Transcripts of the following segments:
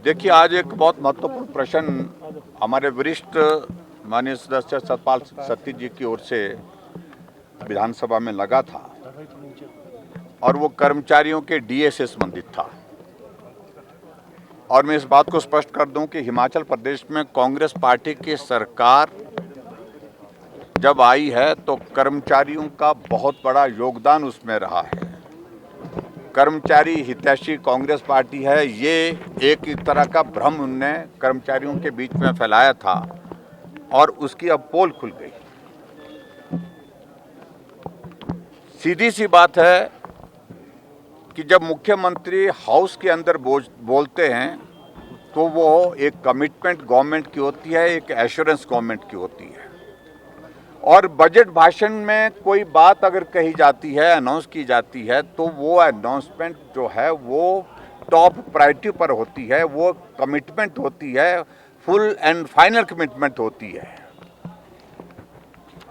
देखिए, आज एक बहुत महत्वपूर्ण प्रश्न हमारे वरिष्ठ माननीय सदस्य सतपाल सत्ती जी की ओर से विधानसभा में लगा था और वो कर्मचारियों के डीए से संबंधित था। और मैं इस बात को स्पष्ट कर दूं कि हिमाचल प्रदेश में कांग्रेस पार्टी की सरकार जब आई है तो कर्मचारियों का बहुत बड़ा योगदान उसमें रहा है। कर्मचारी हितैषी कांग्रेस पार्टी है, ये एक तरह का भ्रम उनने कर्मचारियों के बीच में फैलाया था और उसकी अब पोल खुल गई। सीधी सी बात है कि जब मुख्यमंत्री हाउस के अंदर बोलते हैं तो वो एक कमिटमेंट गवर्नमेंट की होती है, एक एश्योरेंस गवर्नमेंट की होती है। और बजट भाषण में कोई बात अगर कही जाती है, अनाउंस की जाती है, तो वो अनाउंसमेंट जो है वो टॉप प्रायोरिटी पर होती है, वो कमिटमेंट होती है, फुल एंड फाइनल कमिटमेंट होती है।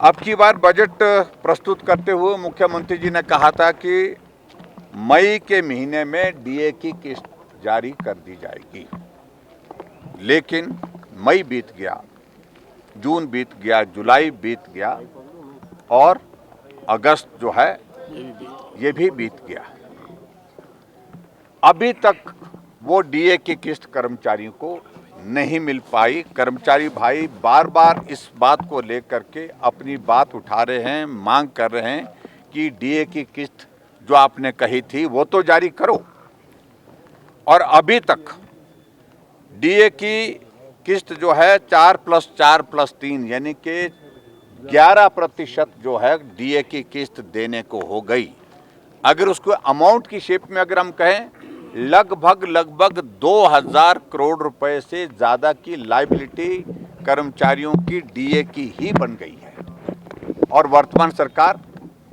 अब की बार बजट प्रस्तुत करते हुए मुख्यमंत्री जी ने कहा था कि मई के महीने में डीए की किस्त जारी कर दी जाएगी, लेकिन मई बीत गया, जून बीत गया, जुलाई बीत गया और अगस्त जो है ये भी बीत गया। अभी तक वो डीए की किस्त कर्मचारियों को नहीं मिल पाई। कर्मचारी भाई बार बार इस बात को लेकर के अपनी बात उठा रहे हैं, मांग कर रहे हैं कि डीए की किस्त जो आपने कही थी वो तो जारी करो। और अभी तक डीए की किस्त जो है 4+4+3 यानी कि 11% जो है डीए की किस्त देने को हो गई। अगर उसको अमाउंट की शेप में अगर हम कहें, लगभग 2000 करोड़ रुपए से ज़्यादा की लायबिलिटी कर्मचारियों की डीए की ही बन गई है और वर्तमान सरकार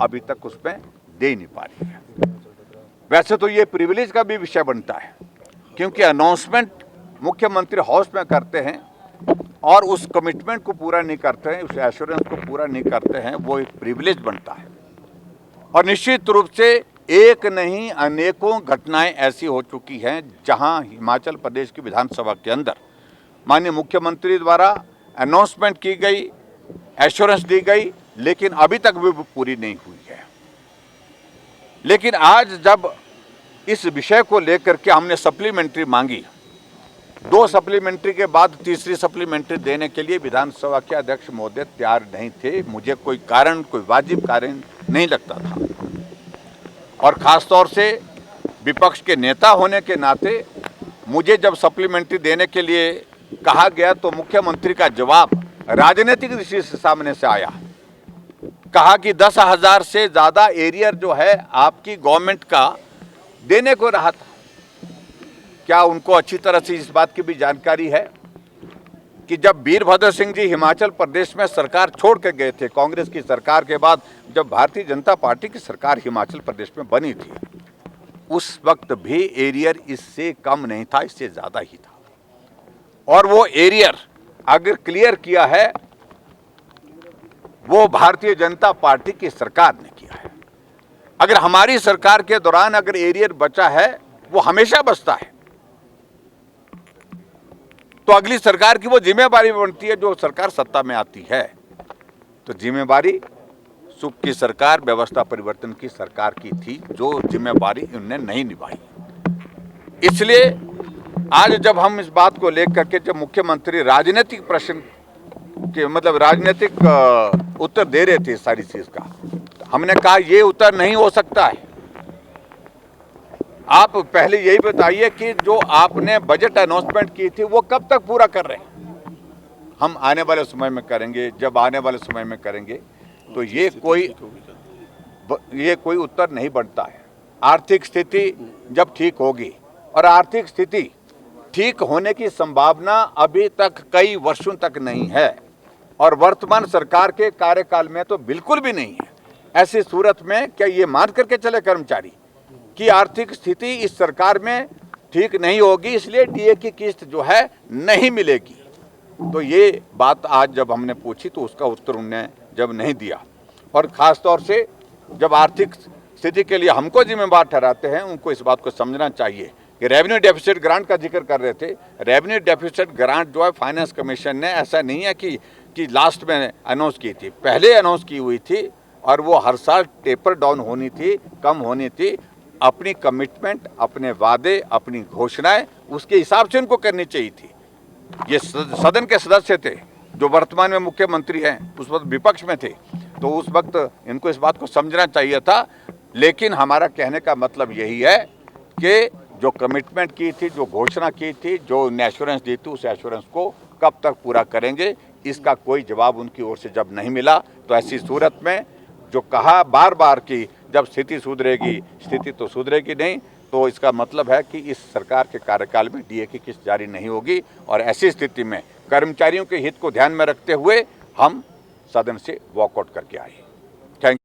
अभी तक उसमें दे नहीं पा रही है। वैसे तो ये प्रिविलेज का भी विषय बनता है, क्योंकि अनाउंसमेंट मुख्यमंत्री हाउस में करते हैं और उस कमिटमेंट को पूरा नहीं करते हैं, उस एश्योरेंस को पूरा नहीं करते हैं, वो एक प्रिविलेज बनता है। और निश्चित रूप से एक नहीं अनेकों घटनाएं ऐसी हो चुकी हैं जहां हिमाचल प्रदेश की विधानसभा के अंदर माननीय मुख्यमंत्री द्वारा अनाउंसमेंट की गई, एश्योरेंस दी गई, लेकिन अभी तक भी पूरी नहीं हुई है। लेकिन आज जब इस विषय को लेकर के हमने सप्लीमेंट्री मांगी, 2 सप्लीमेंट्री के बाद तीसरी सप्लीमेंट्री देने के लिए विधानसभा के अध्यक्ष महोदय तैयार नहीं थे। मुझे कोई वाजिब कारण नहीं लगता था और खास तौर से विपक्ष के नेता होने के नाते मुझे जब सप्लीमेंट्री देने के लिए कहा गया तो मुख्यमंत्री का जवाब राजनीतिक दृष्टि से सामने से आया। कहा कि 10,000 से ज़्यादा एरियर जो है आपकी गवर्नमेंट का देने को रहा था। क्या उनको अच्छी तरह से इस बात की भी जानकारी है कि जब वीरभद्र सिंह जी हिमाचल प्रदेश में सरकार छोड़ के गए थे, कांग्रेस की सरकार के बाद जब भारतीय जनता पार्टी की सरकार हिमाचल प्रदेश में बनी थी, उस वक्त भी एरियर इससे कम नहीं था, इससे ज़्यादा ही था। और वो एरियर अगर क्लियर किया है वो भारतीय जनता पार्टी की सरकार ने किया है। अगर हमारी सरकार के दौरान अगर एरियर बचा है, वो हमेशा बचता है, तो अगली सरकार की वो जिम्मेवारी बनती है जो सरकार सत्ता में आती है। तो जिम्मेवारी सुख की सरकार, व्यवस्था परिवर्तन की सरकार की थी, जो जिम्मेवारी उन्होंने नहीं निभाई। इसलिए आज जब हम इस बात को लेकर के जब मुख्यमंत्री राजनीतिक प्रश्न के राजनीतिक उत्तर दे रहे थे सारी चीज का, तो हमने कहा ये उत्तर नहीं हो सकता है। आप पहले यही बताइए कि जो आपने बजट अनाउंसमेंट की थी वो कब तक पूरा कर रहे हैं। हम आने वाले समय में करेंगे, जब आने वाले समय में करेंगे, तो ये कोई उत्तर नहीं बनता है। आर्थिक स्थिति जब ठीक होगी, और आर्थिक स्थिति ठीक होने की संभावना अभी तक कई वर्षों तक नहीं है और वर्तमान सरकार के कार्यकाल में तो बिल्कुल भी नहीं है। ऐसी सूरत में क्या ये मान करके चले कर्मचारी कि आर्थिक स्थिति इस सरकार में ठीक नहीं होगी, इसलिए डीए की किस्त जो है नहीं मिलेगी? तो ये बात आज जब हमने पूछी तो उसका उत्तर उन्होंने जब नहीं दिया, और ख़ास तौर से जब आर्थिक स्थिति के लिए हमको जिम्मेवार ठहराते हैं, उनको इस बात को समझना चाहिए कि रेवेन्यू डेफिसिट ग्रांट का जिक्र कर रहे थे। रेवेन्यू डेफिसिट ग्रांट जो है फाइनेंस कमीशन ने, ऐसा नहीं है कि लास्ट में अनाउंस की थी, पहले अनाउंस की हुई थी और वो हर साल टेपर डाउन होनी थी, कम होनी थी। अपनी कमिटमेंट, अपने वादे, अपनी घोषणाएं उसके हिसाब से उनको करनी चाहिए थी। ये सदन के सदस्य थे जो वर्तमान में मुख्यमंत्री हैं, उस वक्त विपक्ष में थे, तो उस वक्त इनको इस बात को समझना चाहिए था। लेकिन हमारा कहने का मतलब यही है कि जो कमिटमेंट की थी, जो घोषणा की थी, जो एश्योरेंस दी थी, उस एश्योरेंस को कब तक पूरा करेंगे, इसका कोई जवाब उनकी ओर से जब नहीं मिला, तो ऐसी सूरत में जो कहा बार बार कि जब स्थिति सुधरेगी, स्थिति तो सुधरेगी नहीं, तो इसका मतलब है कि इस सरकार के कार्यकाल में डीए की किस्त जारी नहीं होगी। और ऐसी स्थिति में कर्मचारियों के हित को ध्यान में रखते हुए हम सदन से वॉकआउट करके आए।